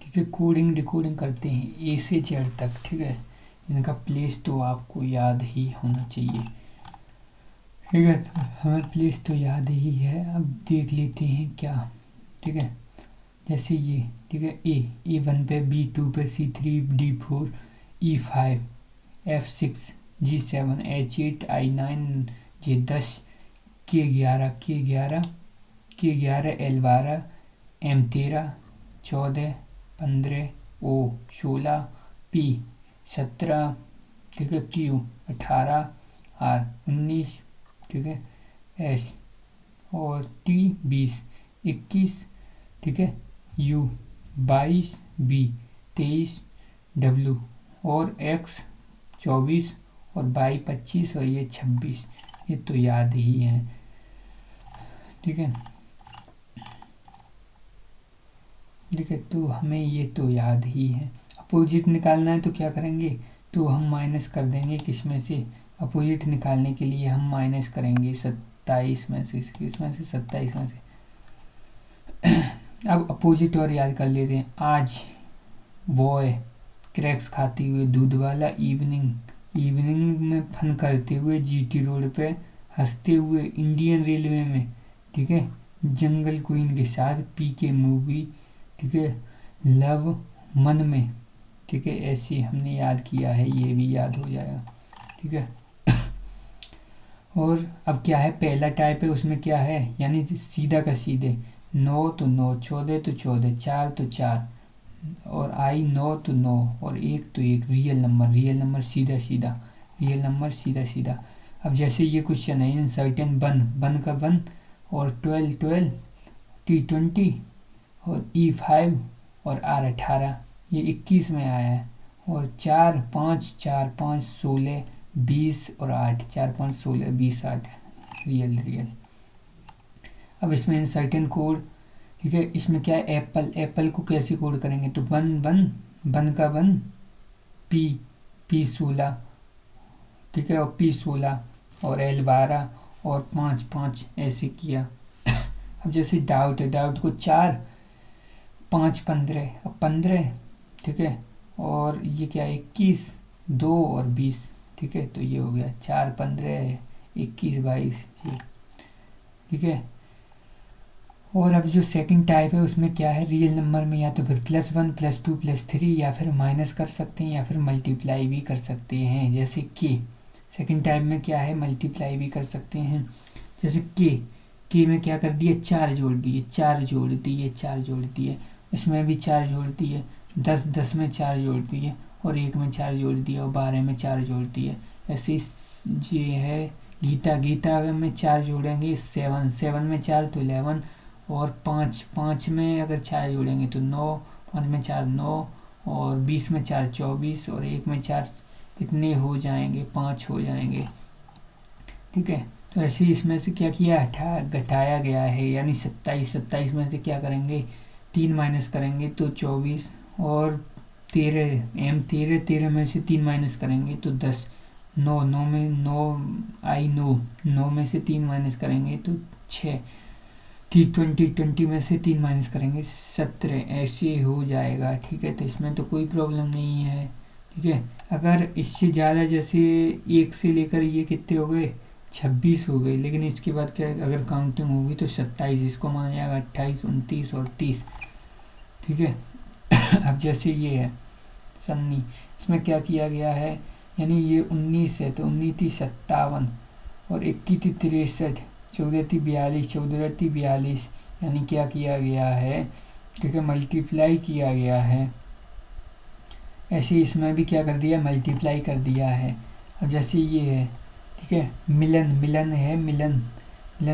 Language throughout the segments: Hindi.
ठीक है, कोडिंग डिकोडिंग करते हैं ए से जेड तक। ठीक है, इनका प्लेस तो आपको याद ही होना चाहिए। ठीक है, तो हमें प्लेस तो याद ही है। अब देख लेते हैं क्या। ठीक है, जैसे ये, ठीक है, A1 पे, B2 पे, C3, D4, E5, F6, G7, H8, I9, J10, K11, L12, M13, 14, 15, O16, P17, ठीक है, Q18, R19, ठीक है, S और T20, 21, ठीक है, U22, B23, W और X 24 और Y 25 और ये 26, ये तो याद ही है। ठीक है, ठीक है, तो हमें ये तो याद ही है। अपोजिट निकालना है तो क्या करेंगे, तो हम माइनस कर देंगे किस में से, अपोजिट निकालने के लिए हम माइनस करेंगे 27 में से, किसमें से, 27 में से। अब अपोजिट और याद कर लेते हैं। आज बॉय क्रैक्स खाते हुए दूध वाला, इवनिंग में फन करते हुए जीटी रोड पे, हंसते हुए इंडियन रेलवे में, ठीक है, जंगल क्वीन के साथ, पीके मूवी, ठीक है, लव मन में, ठीक है, ऐसे हमने याद किया है, ये भी याद हो जाएगा। ठीक है, और अब क्या है, पहला टाइप है, उसमें क्या है, यानी सीधा का सीधे, 9 तो 9, 14 तो 14, 4 तो 4, और आई 9 तो 9, और 1 तो 1, रियल नंबर सीधा सीधा, रियल नंबर सीधा सीधा। अब जैसे ये क्वेश्चन है, इन सर्टेन बन का बन, और 12 T20 और E5 और R18, ये 21 में आया है, और 4 5 16 20 और 8, 4 5 16 20 8, रियल। अब इसमें इनसर्टेन कोड, ठीक है, इसमें क्या है, एप्पल को कैसे कोड करेंगे, तो बन का बन, P16, ठीक है, और P16 और L12 और 5 5 ऐसे किया। अब जैसे डाउट है, डाउट को 4 5 15, अब 15, ठीक है, और ये क्या है, 21 2 और 20, ठीक है, तो ये हो गया 4 15 21 22, ठीक है। और अब जो सेकंड टाइप है उसमें क्या है, रियल नंबर में या तो फिर +1 +2 +3, या फिर माइनस कर सकते हैं, या फिर मल्टीप्लाई भी कर सकते हैं। जैसे के सेकंड टाइप में क्या है, मल्टीप्लाई भी कर सकते हैं। जैसे के में क्या कर दिए, 4 जोड़ दिए, 4 जोड़ दिए, इसमें भी 4 जोड़ दिए, 10 में 4 जोड़ दिए, और 1 में 4 जोड़ दिए, और 12 में 4 जोड़ दिए। ऐसे ये है गीता में 4 जोड़ेंगे, 7 में 4 तो 11, और 5 में अगर 4 जोड़ेंगे तो 9, 5 में 4 9, और 20 में 4 24, और 1 में 4 कितने हो जाएंगे, 5 हो जाएंगे। ठीक है, तो ऐसे इसमें से क्या किया, घटाया गया है, यानी 27 में से क्या करेंगे, 3 माइनस करेंगे तो 24, और 13 में से 3 माइनस करेंगे तो 10, 9 में 9 में से 3 माइनस करेंगे तो 6, T20 में से 3 माइनस करेंगे 17, ऐसे हो जाएगा। ठीक है, तो इसमें तो कोई प्रॉब्लम नहीं है। ठीक है, अगर इससे ज़्यादा, जैसे 1 से लेकर ये कितने हो गए, 26 हो गए, लेकिन इसके बाद क्या, अगर काउंटिंग होगी तो 27, इसको माना जाएगा 28 29 और 30। ठीक है, अब जैसे ये है सन्नी, इसमें क्या किया गया है, यानी ये 19 है तो 19 57, और 21 63, 14 42, 14 42, यानी क्या किया गया है, ठीक है, मल्टीप्लाई किया गया है। ऐसे इसमें भी क्या कर दिया, मल्टीप्लाई कर दिया है। अब जैसे ये है, ठीक है, मिलन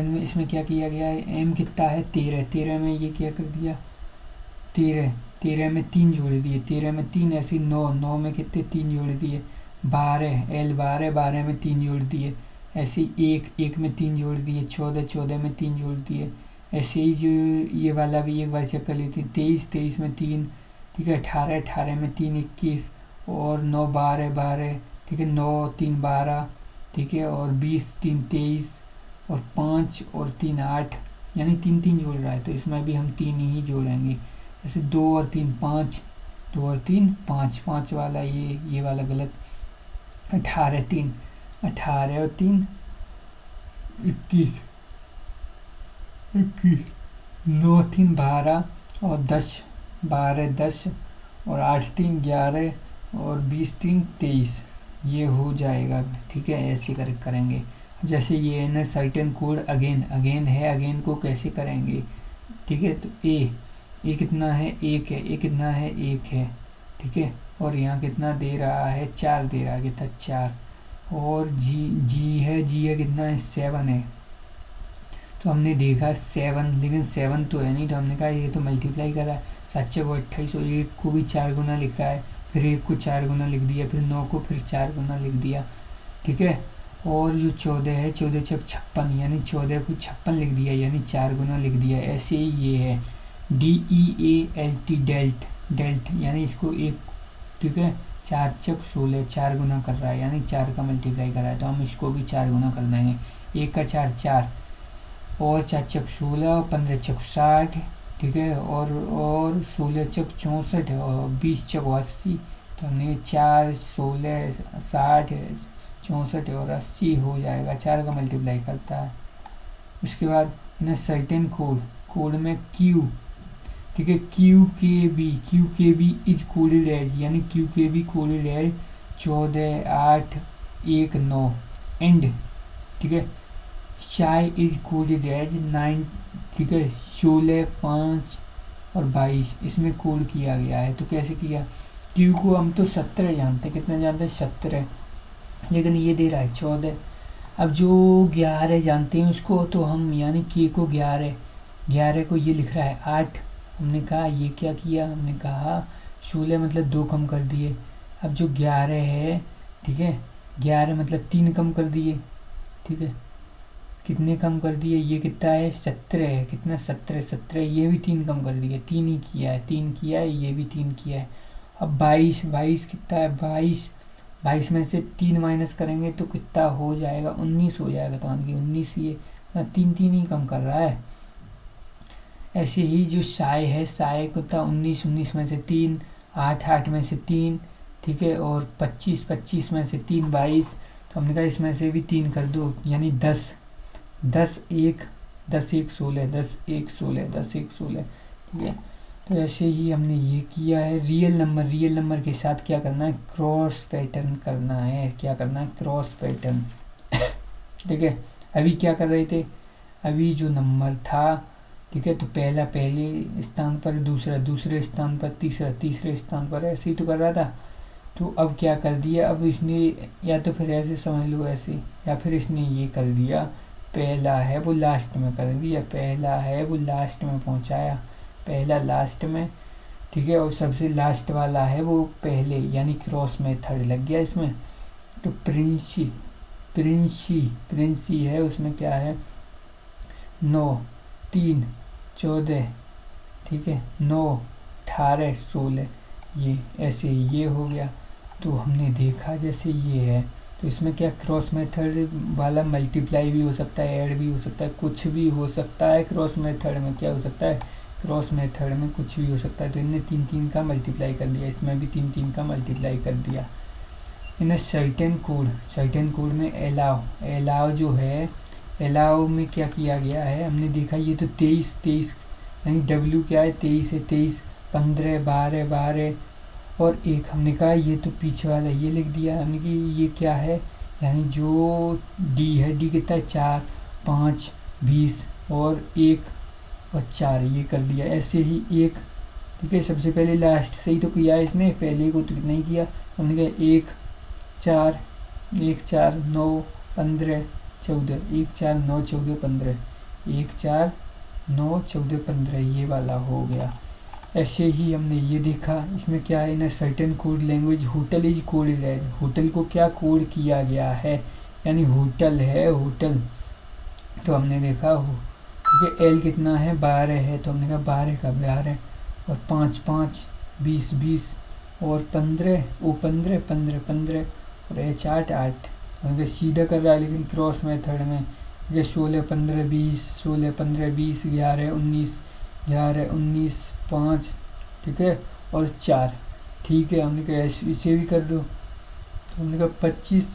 में इसमें क्या किया गया है, एम कितना है 13 में ये क्या कर दिया, 13 में 3 जोड़ दिए, 13 में 3, ऐसे 9 में कितने 3 जोड़ दिए, 12 में 3 जोड़ दिए, ऐसे 1 में 3 जोड़ दिए, 14 में 3 जोड़ दिए। ऐसे ही जो ये वाला भी एक बार चेक कर लेते हैं, 23 में 3, ठीक है, 18 में 3 21, और 9 12, ठीक है, 9 3 12, ठीक है, और 20 3 23, और 5 और 3 8, यानी 3 जोड़ रहा है तो इसमें भी हम 3 ही जोड़ेंगे। जैसे 2 और 3 5, 2 और 3 5, 5 वाला ये वाला गलत। 18 3, 18 और 3 21, 21, 9 3 12 और 10, 12 10 और 8 3 11 और 20 3 23, ये हो जाएगा। ठीक है, ऐसे करेंगे। जैसे ये है ना सर्टेन कोड अगेन है, अगेन को कैसे करेंगे? ठीक है, तो ए कितना है? 1 है। ए कितना है? 1 है। ठीक है, और यहाँ कितना दे रहा है? 4 दे रहा है, कितना? 4। और जी है कितना है? 7 है। तो हमने देखा 7, लेकिन 7 तो है नहीं, तो हमने कहा ये तो मल्टीप्लाई कर रहा है। 7 6 को 28 और 1 को भी 4 गुना लिख रहा है, फिर 1 को 4 गुना लिख दिया, फिर 9 को फिर 4 गुना लिख दिया। ठीक है, और जो 14 है, 14 छक 56, यानी 14 को 56 लिख दिया, यानी 4 गुना लिख दिया। ऐसे ही ये है DEALT, डेल्ट, यानी इसको 1, ठीक है, 4 छक 16, 4 गुना कर रहा है, यानी 4 का मल्टीप्लाई कर रहा है, तो हम इसको भी 4 गुना कर देंगे। 1 का 4 4 और 4 छक 16 और 15 छक 60, ठीक है, और 16 छक 64 और 20 छक 80, तो हमने 4 16 60 64 और 80 हो जाएगा, 4 का मल्टीप्लाई करता है। उसके बाद ना सर्टेन कोड में क्यू, ठीक है, क्यू के बी इज कोडेड एज, यानी क्यू के बी कोडेड एज 14 8 1 9 एंड, ठीक है, शाई इज कोडेड एज 9, ठीक है, 16 5 और 22 इसमें कोड किया गया है। तो कैसे किया? क्यू को हम तो 17 जानते हैं, कितना जानते हैं? 17, लेकिन ये दे रहा है 14। अब जो 11 जानते हैं उसको तो हम, यानी के को 11 को ये लिख रहा है 8, हमने कहा ये क्या किया? हमने कहा 16 मतलब 2 कम कर दिए। अब जो 11 है, ठीक है, 11 मतलब 3 कम कर दिए। ठीक है, कितने कम कर दिए? ये कितना है? 17 है। कितना? 17 ये भी 3 कम कर दिए, 3 ही किया है, 3 किया है, ये भी 3 किया है। अब 22 कितना है? 22 में से 3 माइनस करेंगे तो कितना हो जाएगा? 19 हो जाएगा। तो यानी 19, ये 3 ही कम कर रहा है। ऐसे ही जो साय है, साय को था 19 में से 3, 8 में से 3, ठीक है, और 25 में से 3 22। तो हमने कहा इसमें से भी 3 कर दो, यानी 10 1 16, 10 1 16, ठीक है। तो ऐसे ही हमने ये किया है। रियल नंबर के साथ क्या करना है? क्रॉस पैटर्न करना है। क्या करना है? Cross pattern. ठीक है, अभी क्या कर रहे थे? अभी जो नंबर था, ठीक है, तो पहला पहले स्थान पर, दूसरा दूसरे स्थान पर, तीसरा तीसरे स्थान पर, ऐसे ही तो कर रहा था। तो अब क्या कर दिया? अब इसने, या तो फिर ऐसे समझ लो ऐसे, या फिर इसने ये कर दिया, पहला है वो लास्ट में कर दिया, पहला है वो लास्ट में पहुंचाया, पहला लास्ट में, ठीक है, और सबसे लास्ट वाला है वो पहले, यानी क्रॉस मेथड लग गया इसमें। तो प्रिंसी है, उसमें क्या है? 9 3 14, ठीक है, 9 18 16, ये ऐसे ये हो गया। तो हमने देखा जैसे ये है, तो इसमें क्या क्रॉस मेथड वाला मल्टीप्लाई भी हो सकता है, ऐड भी हो सकता है, कुछ भी हो सकता है। क्रॉस मेथड में क्या हो सकता है? क्रॉस मेथड में कुछ भी हो सकता है। तो इन्हें 3 का मल्टीप्लाई कर दिया, इसमें भी 3 का मल्टीप्लाई कर दिया। इन्हें सर्टेन कोड में अलाउ जो है, अलाउ में क्या किया गया है? हमने देखा ये तो 23 यानी डब्ल्यू क्या है? 23 है, 23 15 12 और 1। हमने कहा ये तो पीछे वाला ये लिख दिया, हमने कि ये क्या है? यानी जो डी है, डी कितना है? 4 5 20 और 1 और 4, ये कर दिया। ऐसे ही 1, ठीक है, सबसे पहले लास्ट सही तो किया है इसने, पहले को तो नहीं किया। हमने कहा 1 4 9 15 14, 1 4 9 14 15, 1 4 9 14 15, ये वाला हो गया। ऐसे ही हमने ये देखा, इसमें क्या है ना, certain code language hotel is coded है। होटल को क्या कोड किया गया है? यानी होटल है, होटल। तो हमने देखा क्योंकि एल कितना है? 12 है, तो हमने कहा 12 का 12 और 5 5 20 20 और 15 ओ 15 15 15 और एच 8 8। हमने कहा सीधा कर रहा है, लेकिन क्रॉस मेथड में ये 16 15 20 16 15 20 11 19 11 19 5 ठीक है, और 4, ठीक है। हमने कहा इसे भी कर दो, तो हमने कहा 25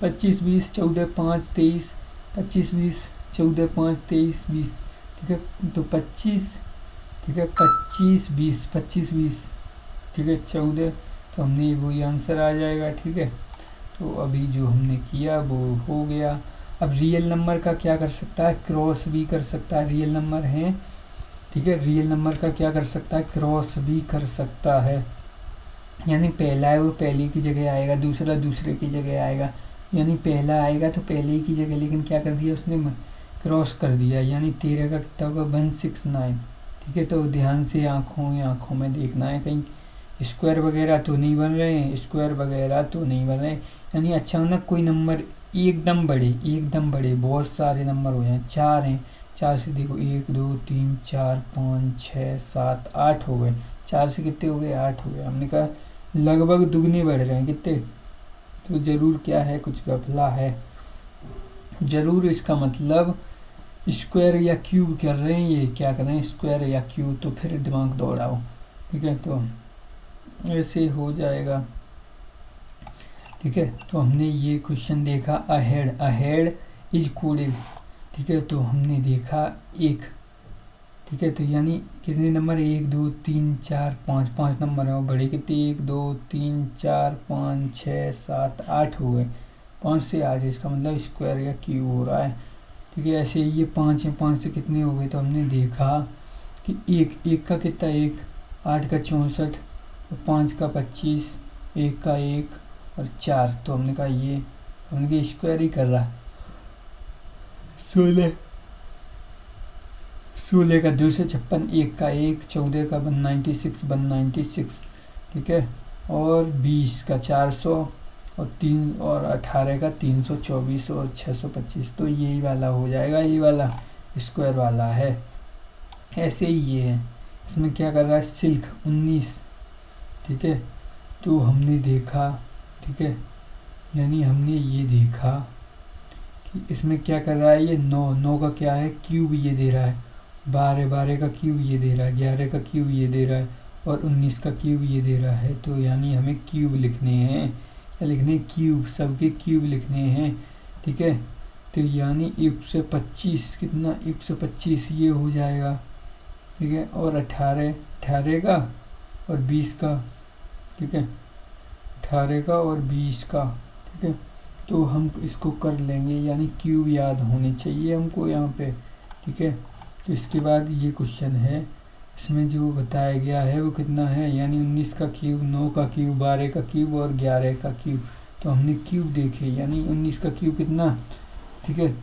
25 20 14 5 23, 25 20 14 5 23 20, ठीक है। तो 25, ठीक है, 25 20 25 20, ठीक है, 14, तो हमने वही आंसर आ जाएगा, ठीक है। तो अभी जो हमने किया वो हो गया। अब रियल नंबर का क्या कर सकता है, क्रॉस भी कर सकता है, रियल नंबर है, ठीक है। रियल नंबर का क्या कर सकता है, क्रॉस भी कर सकता है, यानी पहला है वो पहले की जगह आएगा, दूसरा दूसरे की जगह आएगा, यानी पहला आएगा तो पहले की जगह, लेकिन क्या कर दिया उसने, क्रॉस कर दिया, यानी 13 का कितना होगा 169, ठीक है। तो ध्यान से आँखों में देखना है, कहीं स्क्वायर वगैरह तो नहीं बन रहे हैं, स्क्वायर वगैरह तो नहीं बन रहे, यानी अचानक कोई नंबर एकदम बड़े बहुत सारे नंबर हो जाए, 4 हैं, 4 से देखो 1 2 3 4 5 6 7 8 हो गए, 4 से कितने हो गए 8 हो गए। हमने कहा लगभग दुगने बढ़ रहे हैं कितने, तो जरूर क्या है, कुछ गफला है जरूर, इसका मतलब स्क्वायर या क्यूब कर रहे हैं, ये क्या कर रहे हैं स्क्वायर या क्यूब, तो फिर दिमाग दौड़ाओ, ठीक है। तो ऐसे हो जाएगा, ठीक है। तो हमने ये क्वेश्चन देखा, अहेड इज कोडेड, ठीक है। तो हमने देखा 1, ठीक है। तो यानी कितने नंबर, 1 2 3 4 5, 5 नंबर है, और बड़े कितने 1 2 3 4 5 6 7 8 हो गए, 5 से 8, इसका मतलब स्क्वायर या क्यूब हो रहा है, ठीक है। ऐसे ये 5 है, 5 से कितने हो गए, तो हमने देखा कि एक का कितना 1, 8 का 64, 5 का 25, 1 का 1 और 4, तो हमने कहा ये हमने कहा स्क्वायर ही कर रहा, 16 का 256, 1 का 1, 14 का 196, ठीक है, और 20 का 400 और 3 और 18 का 324 और 625, तो यही वाला हो जाएगा, ये वाला स्क्वायर वाला है। ऐसे ही ये है, इसमें क्या कर रहा है सिल्क 19, ठीक है। तो हमने देखा, ठीक है, यानी हमने ये देखा कि इसमें क्या कर रहा है, ये 9 का क्या है क्यूब ये दे रहा है, 12 का क्यूब ये दे रहा है, 11 का क्यूब ये दे रहा है, और 19 का क्यूब ये दे रहा है। तो यानी हमें क्यूब लिखने हैं, क्या लिखने, क्यूब, सबके क्यूब लिखने हैं, ठीक है। तो यानी 125 कितना, 125 ये हो जाएगा, ठीक है, और 18 का और 20 का, ठीक है, 18 का और 20 का, ठीक है। तो हम इसको कर लेंगे, यानी क्यूब याद होने चाहिए हमको यहाँ पे, ठीक है। तो इसके बाद ये क्वेश्चन है, इसमें जो बताया गया है वो कितना है, यानी 19 का क्यूब, 9 का क्यूब, 12 का क्यूब और 11 का क्यूब। तो हमने क्यूब देखे, यानी 19 का क्यूब कितना, ठीक है,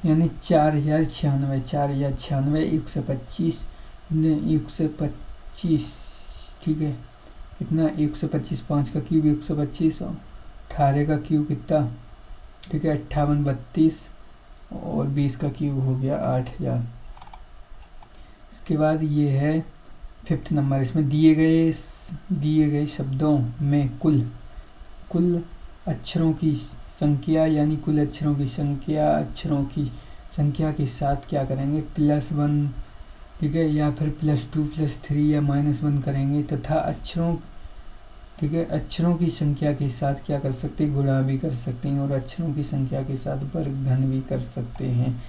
यानी 4096, 4096, 125, 125, ठीक है, कितना 125, 5 का क्यूब 125, 18 का क्यूब कितना, ठीक है 58, 32 और 20 का क्यूब हो गया 8000। इसके बाद ये है 5th नंबर, इसमें दिए गए शब्दों में कुल अक्षरों की संख्या, यानी कुल अक्षरों की संख्या के साथ क्या करेंगे, +1, ठीक है, या फिर +2 +3 या -1 करेंगे, तथा अक्षरों, ठीक है, अक्षरों की संख्या के साथ क्या कर सकते हैं, गुणा भी कर सकते हैं, और अक्षरों की संख्या के साथ वर्गघन भी कर सकते हैं,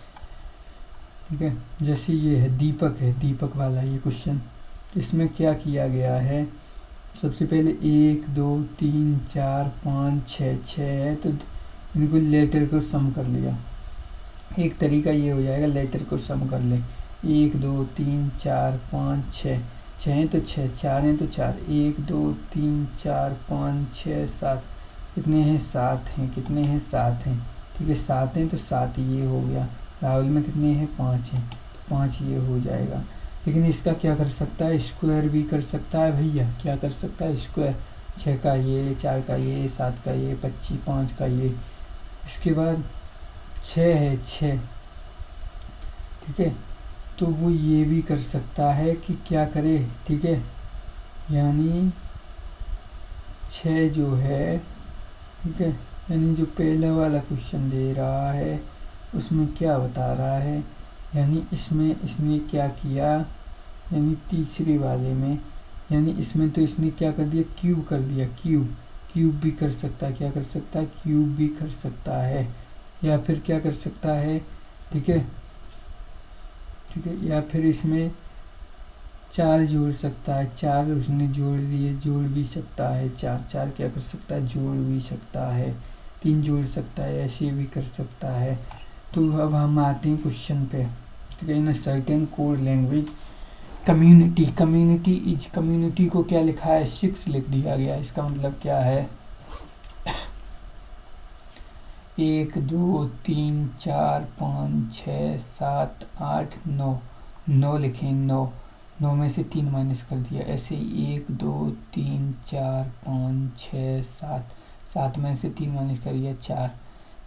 ठीक है। जैसे ये है दीपक वाला ये क्वेश्चन, इसमें क्या किया गया है, सबसे पहले 1 2 3 4 5 6 है, तो इनको लेटर को सम कर लिया, एक तरीका ये हो जाएगा, लेटर को सम कर ले, 1 2 3 4 5 6 हैं तो 6, 4 हैं तो 4, 1 2 3 4 5 6 7, कितने हैं 7 हैं, कितने हैं 7 हैं, ठीक है, 7 हैं तो 7 ये हो गया। राहुल में कितने हैं 5 हैं, तो 5 ये हो जाएगा। लेकिन इसका क्या कर सकता है, स्क्वायर भी कर सकता है भैया, क्या कर सकता है स्क्वायर, 6 का ये, 4 का ये, 7 का ये, 25 5 का ये। इसके बाद 6 है 6, ठीक है, तो वो ये भी कर सकता है कि क्या करे, ठीक है, यानी 6 जो है, ठीक है, यानी जो पहला वाला क्वेश्चन दे रहा है उसमें क्या बता रहा है, यानी इसमें इसने क्या किया यानी तीसरे वाले में, यानी इसमें तो इसने क्या कर दिया, क्यूब कर दिया। क्यूब भी कर सकता है, क्या कर सकता है, क्यूब भी कर सकता है, या फिर क्या कर सकता है, ठीक है, या फिर इसमें 4 जोड़ सकता है, 4 उसने जोड़ दिए, जोड़ भी सकता है, 4 क्या कर सकता है, जोड़ भी सकता है, 3 जोड़ सकता है, ऐसे भी कर सकता है। तो अब हम आते हैं क्वेश्चन पे, ठीक है। इन सर्टेन कोड लैंग्वेज कम्युनिटी को क्या लिखा है, 6 लिख दिया गया। इसका मतलब क्या है, 1 2 3 4 5 6 7 8 9, 9 लिखें, 9 में से 3 माइनस कर दिया। ऐसे 1 2 3 4 5 6 7, 7 में से 3 माइनस करिए 4।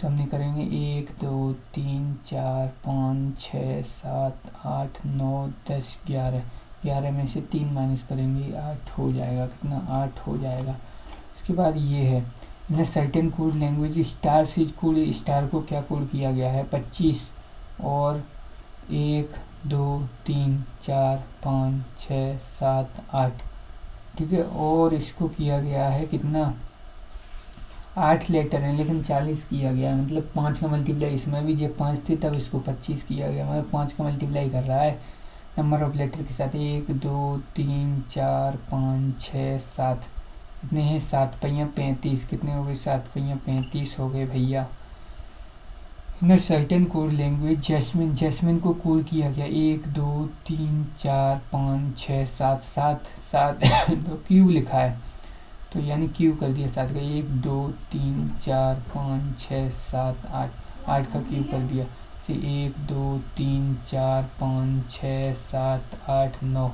तो हमने करेंगे 1 2 3 4 5 6 7 8 9 10 11, 11 में से 3 माइनस करेंगे 8 हो जाएगा, कितना, 8 हो जाएगा। उसके बाद ये है इन सर्टेन कोड लैंग्वेज स्टार से कोड, स्टार को क्या कोड किया गया है, 25 और 1 2 3 4 5 6 7 8, ठीक है। और इसको किया गया है कितना, 8 लेटर हैं लेकिन 40 किया गया है, मतलब 5 का मल्टीप्लाई, इसमें भी जब 5 थे तब इसको 25 किया गया, मतलब 5 का मल्टीप्लाई कर रहा है नंबर ऑफ लेटर के साथ। 1 2 3 4 5 6 7, कितने हैं, 7 पहिया 35, कितने हो गए, 7 पहिया 35 हो गए भैया। In certain code language Jasmine को कोड किया गया 1 2 3 4 5 6 7, 7 तो क्यूब लिखा है, तो यानी क्यूब कर दिया 7 का, 1 2 3 4 5 6 7 8, 8 का क्यूब कर दिया। से 1 2 3 4 5 6 7 8 9,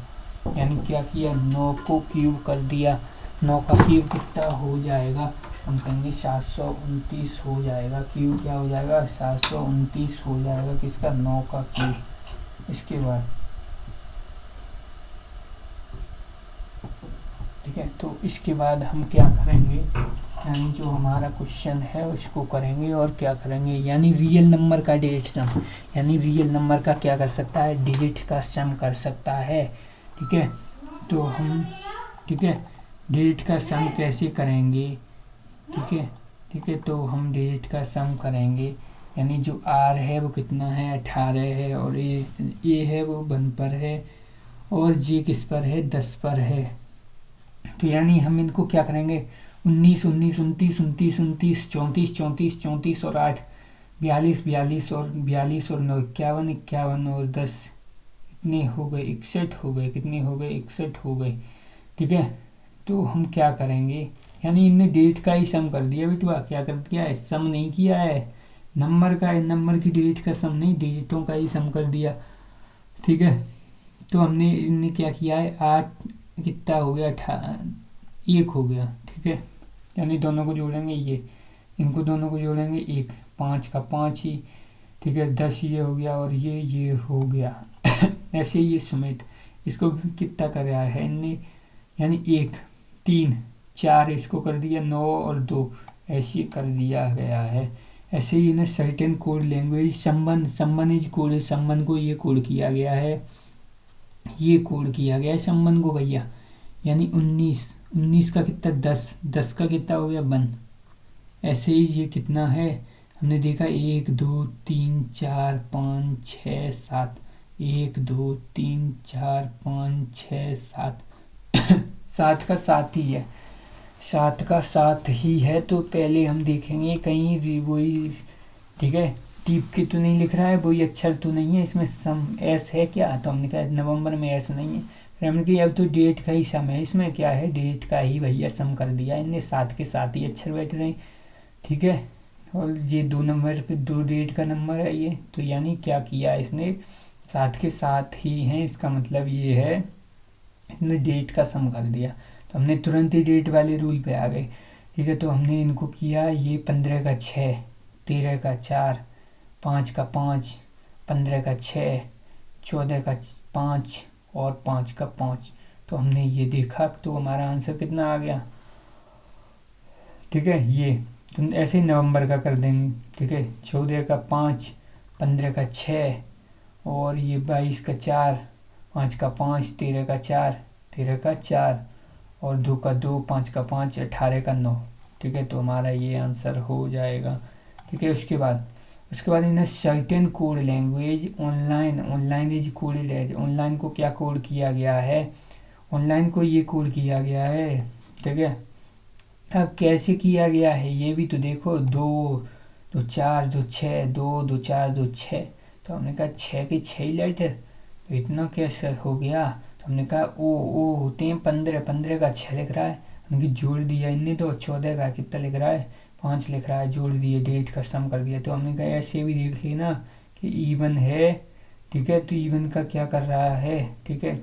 यानी क्या किया, 9 को क्यूब कर दिया। 9 का क्यूब कितना हो जाएगा, हम कहेंगे 729 हो जाएगा। क्यूब क्या हो जाएगा, 729 हो जाएगा, किसका, 9 का क्यूब। इसके बाद ठीक है, तो इसके बाद हम क्या करेंगे, यानी जो हमारा क्वेश्चन है उसको करेंगे और क्या करेंगे, यानी रियल नंबर का डिजिट सम, यानी रियल नंबर का क्या कर सकता है, डिजिट का सम कर सकता है, ठीक है। तो हम, ठीक है, डिजिट का सम कैसे करेंगे, ठीक है, तो हम डिजिट का सम करेंगे, यानी जो आर है वो कितना है, 18 है, और ए है वो 1 पर है, और जे किस पर है, 10 पर है। तो यानी हम इनको क्या करेंगे, 19 19 29 29 29 34 34 34 और 8 42 42 और 42 और 9 51 51 और 10, कितने हो गए, 61 हो गए, कितने हो गए, 61 हो गए, ठीक है। तो हम क्या करेंगे, यानी इनने डेट का ही सम कर दिया बेटुआ, क्या कर दिया है, सम नहीं किया है नंबर का, नंबर की डेट का सम नहीं, डिजिटों का ही सम कर दिया, ठीक है। तो हमने इनने क्या किया है, 8 कितना हो गया, 1 हो गया, ठीक है, यानी दोनों को जोड़ेंगे, ये इनको दोनों को जोड़ेंगे 1, 5 का 5 ही, ठीक है, 10 ये हो गया, और ये हो गया ऐसे ये सुमित, इसको कितना कर रहा है इनने, यानी 1 3 4 इसको कर दिया, 9 और 2 ऐसे कर दिया गया है। ऐसे ही इन्हें सर्टेन कोड लैंग्वेज संबंध इज कोड, संबंध को ये कोड किया गया है, ये कोड किया गया है संबंध को भैया, यानी 19 का कितना, 10 का कितना हो गया 1। ऐसे ही ये कितना है, हमने देखा 1 2 3 4 5 6 7, 1 2 3 4 5 6 7 7 का 7 ही है, 7 का 7 ही है। तो पहले हम देखेंगे कहीं वही, ठीक है, टीप के तो नहीं लिख रहा है, वही अक्षर तो नहीं है इसमें, सम एस है क्या, तो हमने कहा नवंबर में एस नहीं है, फिर हमने कहा अब तो डेट का ही सम है, इसमें क्या है, डेट का ही भैया सम कर दिया इनने, 7 के 7 ही अक्षर बैठ रहे हैं, ठीक है। और ये 2 नंबर पे 2 डेट का नंबर है ये, तो यानी क्या किया इसने, 7 के 7 ही हैं, इसका मतलब ये है इसने डेट का सम कर दिया। तो हमने तुरंत ही डेट वाले रूल पे आ गए, ठीक है। तो हमने इनको किया, ये 15 का 6, 13 का 4, 5 का 5, 15 का 6, 14 का 5 और 5 का 5। तो हमने ये देखा, तो हमारा आंसर कितना आ गया, ठीक है। ये तो ऐसे ही नवंबर का कर देंगे, ठीक है, 14 का 5, 15 का 6 और ये 22 का 4 5 का 5, 13 का 4, 13 का 4 और 2 का 2, 5 का 5, 18 का 9। ठीक है, तो हमारा ये आंसर हो जाएगा। ठीक है, उसके बाद in certain code language online is coded as, online को क्या कोड किया गया है, ऑनलाइन को ये कोड किया गया है। ठीक है, अब कैसे किया गया है ये भी तो देखो, 2 2 4 2 6, 2 2 4 2 6, तो हमने कहा 6 के 6 ही लेटर, तो इतना कैसे हो गया। तो हमने कहा ओ होते हैं 15, 15 का 6 लिख रहा है, उनकी जोड़ दिया इनने, तो 14 का कितना लिख रहा है, 5 लिख रहा है, जोड़ दिए, डेट का सम कर दिया। तो हमने कहा ऐसे भी देख ली ना कि इवन है। ठीक है, तो इवन का क्या कर रहा है। ठीक है,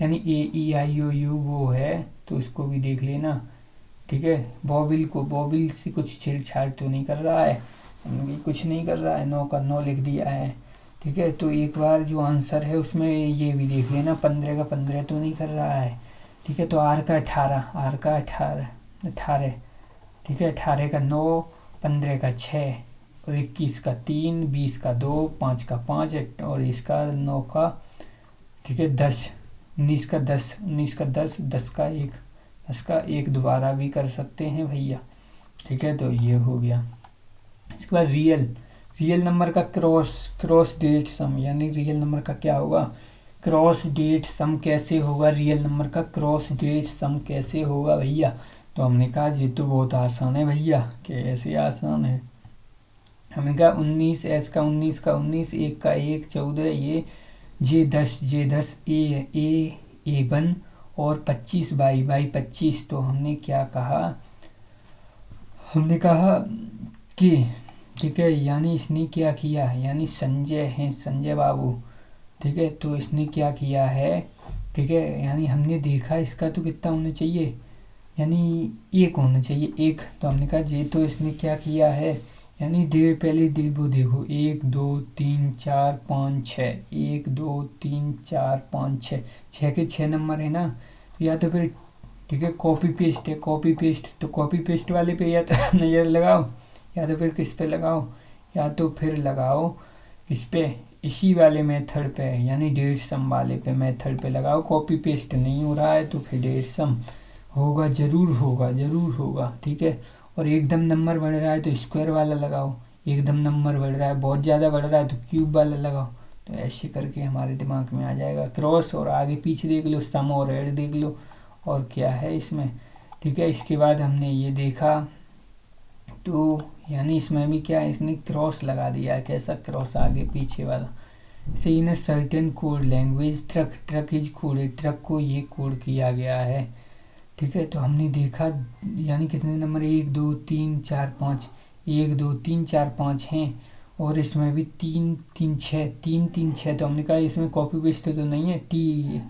यानी AEIOU वो है, तो उसको भी देख लेना। ठीक है, बॉबिल से कुछ छेड़छाड़ तो नहीं कर रहा है, कुछ नहीं कर रहा है, 9 का 9 लिख दिया है। ठीक है, तो एक बार जो आंसर है उसमें ये भी देख लेना, 15 का 15 तो नहीं कर रहा है। ठीक है, तो आर का 18। ठीक है, 18 का 9, 15 का 6 और 21 का 3, 20 का 2, 5 का 5 और इसका 9 का। ठीक है, 10, 19 का 10, 19 का 10, 10 का 1, 10 का 1 दोबारा भी कर सकते हैं भैया। ठीक है, तो ये हो गया। इसके बाद रियल नंबर का क्रॉस डेट सम, यानी रियल नंबर का क्या होगा, क्रॉस डेट सम कैसे होगा, रियल नंबर का क्रॉस डेट सम कैसे होगा भैया। तो हमने कहा ये तो बहुत आसान है भैया, कैसे आसान है। हमने कहा 19 एस का 19 का 19, 1 का 1, 14, ये जे 10 ए 1 और 25 बाई 25। तो हमने क्या कहा, हमने कहा कि ठीक है, यानी इसने क्या किया, यानी संजय हैं, संजय बाबू। ठीक है, तो इसने क्या किया है। ठीक है, यानी हमने देखा इसका तो कितना होना चाहिए, यानी 1 होना चाहिए, 1। तो हमने कहा ये तो इसने क्या किया है, यानी पहले वो देखो 1 2 3 4 5 6, 1 2 3 4 5 6, 6 के 6 नंबर है ना। तो या तो फिर ठीक है कॉपी पेस्ट है, कॉपी पेस्ट, तो कॉपी पेस्ट वाले पे या तो नज़र लगाओ, या तो फिर किस पे लगाओ, या तो फिर लगाओ इस पे, इसी वाले मेथड पे, यानी डेट सम वाले पे मेथड पे लगाओ। कॉपी पेस्ट नहीं हो रहा है तो फिर डेट सम होगा, जरूर होगा। ठीक है, और एकदम नंबर बढ़ रहा है तो स्क्वायर वाला लगाओ, एकदम नंबर बढ़ रहा है, बहुत ज़्यादा बढ़ रहा है तो क्यूब वाला लगाओ। तो ऐसे करके हमारे दिमाग में आ जाएगा क्रॉस, और आगे पीछे देख लो, सम और ऐड देख लो, और क्या है इसमें। ठीक है, इसके बाद हमने ये देखा, तो यानी इसमें भी क्या है, इसने क्रॉस लगा दिया है, कैसा क्रॉस, आगे पीछे वाला। से इन certain code language truck is coded, truck को ये कोड किया गया है। ठीक है, तो हमने देखा यानी कितने नंबर, 1 2 3 4 5, 1 2 3 4 5 हैं, और इसमें भी 3 3 6, 3 3 6। तो हमने कहा इसमें कॉपी पेस्ट तो नहीं है, टी।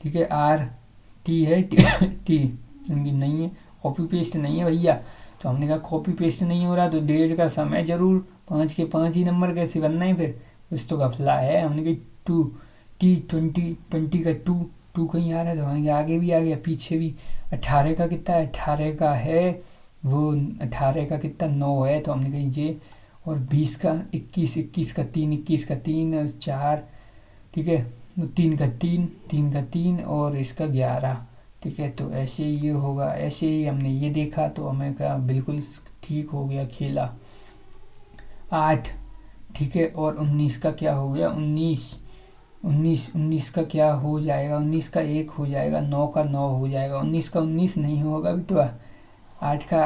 ठीक है, आर टी है, टी नहीं है, कॉपी पेस्ट नहीं है भैया। तो हमने कहा कॉपी पेस्ट नहीं हो रहा तो डेट का समय जरूर 5 के 5 ही नंबर कैसे बनना है, फिर कुछ तो गफला है। हमने कहा 2 टी 20 का 2 कहीं आ रहा है, तो हमने आगे भी आ गया पीछे भी। 18 का कितना है, 18 का है वो, 18 का कितना 9 है, तो हमने कहा ये, और 20 का 21, 21 का 3, 21 का 3 और 4। ठीक है, 3 का 3, 3 का 3 और इसका 11। ठीक है, तो ऐसे ये होगा, ऐसे ही हमने ये देखा, तो हमें कहा बिल्कुल ठीक हो गया खेला। 8। ठीक है, और 19 का क्या हो गया, 19 का क्या हो जाएगा, 19 का 1 हो जाएगा, 9 का 9 हो जाएगा, 19 का 19 नहीं होगा बिटवा। 8 का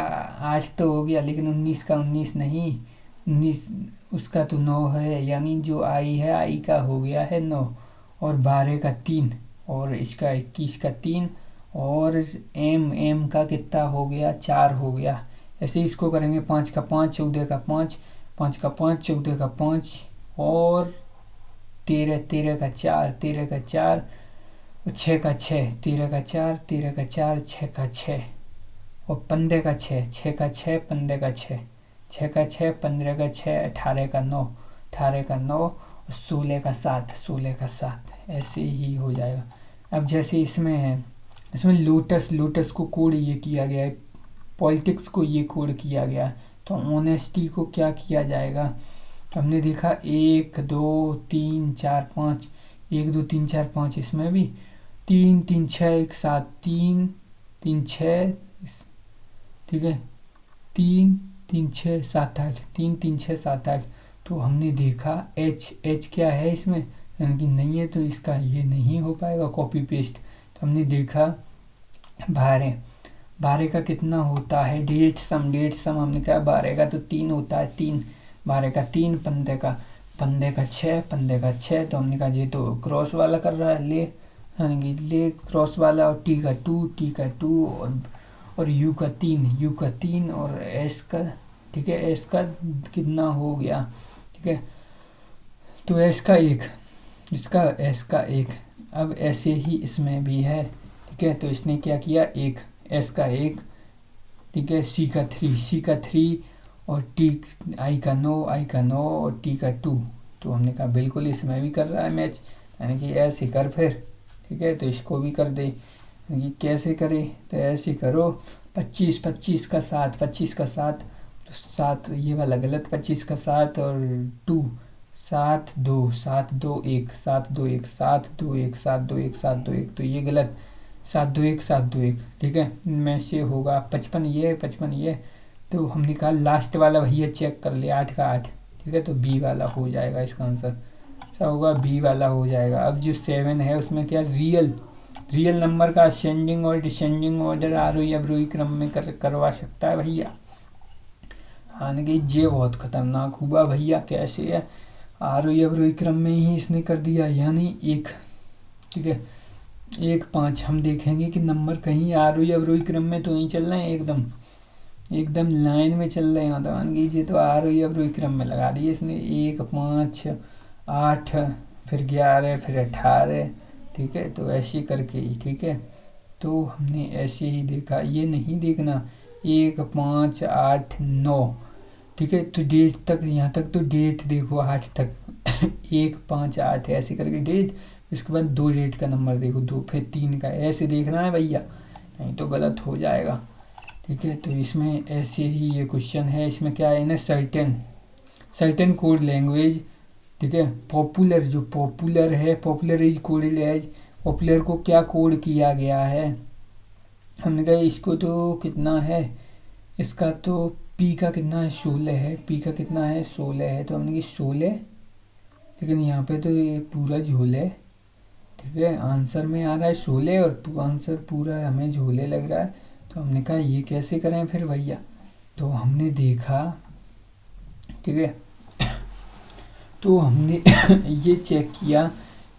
8 तो हो गया, लेकिन 19 का 19 नहीं, 19 उसका तो 9 है, यानी जो आई है आई का हो गया है 9, और 12 का 3, और इसका 21 का 3, और एम का कितना हो गया, 4 हो गया। ऐसे इसको करेंगे 5 का 5, 14 का 5, 5 का 5, 14 का 5, और 13 का 4, 13 का 4, 6 का 6, 13 का 4, 13 का 4, 6 का 6, और 15 का 6, 6 का 6, 15 का 6, 6 का 6, 15 का 6, 18 का 9, 18 का 9, और 16 का 7, 16 का 7। ऐसे ही हो जाएगा। अब जैसे इसमें है, इसमें लोटस को कोड ये किया गया है, पॉलिटिक्स को ये कोड किया गया, तो ऑनेस्टी को क्या किया जाएगा। तो हमने देखा 1 2 3 4 5, 1 2 3 4 5 इसमें भी 3 3 6 1 7 3 3 6, ठीक है 3 3 6 7 8 3 3 6 7 8। तो हमने देखा एच क्या है इसमें, यानी कि नहीं है, तो इसका ये नहीं हो पाएगा कॉपी पेस्ट। तो हमने देखा 12 12 का कितना होता है, डेट सम हमने कहा 12 का तो 3 होता है, 3 12 का 3, 15 का 6, 15 का 6। तो हमने कहा ये तो क्रॉस वाला कर रहा है, ले यानी कि ले क्रॉस वाला, और टी का 2 और यू का 3 और एस का, ठीक है एस का कितना हो गया, ठीक है तो एस का 1, इसका एस का 1। अब ऐसे ही इसमें भी है, ठीक है तो इसने क्या किया, 1 एस का 1, ठीक है सी का 3 और टी आई का 9 और टी का 2। तो हमने कहा बिल्कुल इसमें भी कर रहा है मैच, यानी कि ऐसे कर फिर, ठीक है तो इसको भी कर दे। यानी कि कैसे करे, तो ऐसे करो 25 का 7 तो 7 ये वाला गलत, 25 का 7 और 2 7 2 7 2 1 7 2 1 7 2 1 7 2 1 7 2 1, तो ये गलत 7 2 1 7 2 1, ठीक है इनमें से होगा 55 ये। तो हमने कहा लास्ट वाला भैया चेक कर ले, 8 का 8, ठीक है तो बी वाला हो जाएगा इसका आंसर, ऐसा होगा बी वाला हो जाएगा। अब जो 7 है उसमें क्या, रियल नंबर का असेंडिंग और डिसेंडिंग ऑर्डर आरोही अवरोही क्रम में करवा सकता है भैया। यानी कि ये बहुत खतरनाक हुआ भैया, कैसे है आरोही अवरोही क्रम में ही इसने कर दिया, यानी 1, ठीक है 1 5। हम देखेंगे कि नंबर कहीं आरोही अवरोही क्रम में तो नहीं चल रहे हैं, एकदम लाइन में चल रहे हैं। तो मान लीजिए तो आरोही अवरोही क्रम में लगा दिए इसने, 1 5 8 फिर 11 फिर 18, ठीक है तो ऐसे करके ही, ठीक है तो हमने ऐसे ही देखा, ये नहीं देखना 1 5 8 9, ठीक है तो डेट तक, यहाँ तक तो डेट देखो 8 तक 1 5 8 ऐसे करके डेट, उसके बाद 2 डेट का नंबर देखो 2, फिर 3 का, ऐसे देखना है भैया, नहीं तो गलत हो जाएगा, ठीक है। तो इसमें ऐसे ही ये क्वेश्चन है, इसमें क्या है ना, सर्टेन कोड लैंग्वेज, ठीक है पॉपुलर, जो पॉपुलर है popular is coded as, popular को क्या कोड किया गया है, हमने कहा इसको तो कितना है, इसका तो पी का कितना है 16 है, पी का कितना है 16 है, तो हमने कहा 16, लेकिन यहाँ पे तो ये पूरा झोल है, ठीक है आंसर में आ रहा है 16 और आंसर पूरा हमें झोले लग रहा है। तो हमने कहा ये कैसे करें फिर भैया, तो हमने देखा, ठीक है तो हमने ये चेक किया,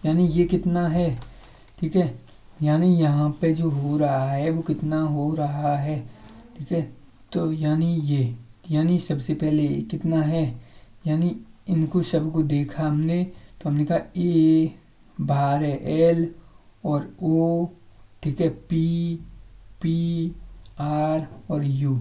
यानी ये कितना है, ठीक है यानी यहाँ पे जो हो रहा है वो कितना हो रहा है, ठीक है तो यानी सबसे पहले कितना है, यानी इनको सबको देखा हमने, तो हमने कहा ए बाहर है एल और ओ, ठीक है पी आर और यू,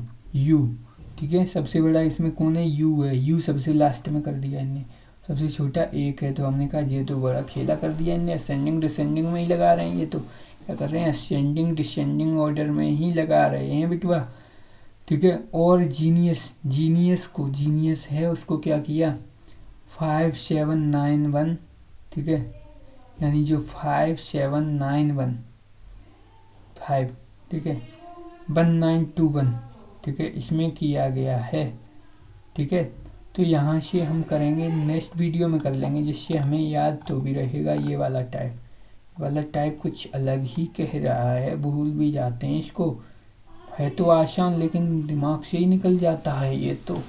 ठीक है सबसे बड़ा इसमें कौन है, यू है, यू सबसे लास्ट में कर दिया इनने, सबसे छोटा 1 है। तो हमने कहा ये तो बड़ा खेला कर दिया इनने, असेंडिंग डिसेंडिंग में ही लगा रहे हैं, ये तो क्या कर रहे हैं, असेंडिंग डिसेंडिंग ऑर्डर में ही लगा रहे हैं बिटवा, ठीक है। और जीनियस है उसको क्या किया 5 7 9 1, ठीक है यानी जो 5 7 9 1 5, ठीक है 1 9 2 1, ठीक है इसमें किया गया है, ठीक है तो यहाँ से हम करेंगे नेक्स्ट वीडियो में कर लेंगे, जिससे हमें याद तो भी रहेगा। ये वाला टाइप कुछ अलग ही कह रहा है, भूल भी जाते हैं इसको, है तो आसान लेकिन दिमाग से ही निकल जाता है ये तो।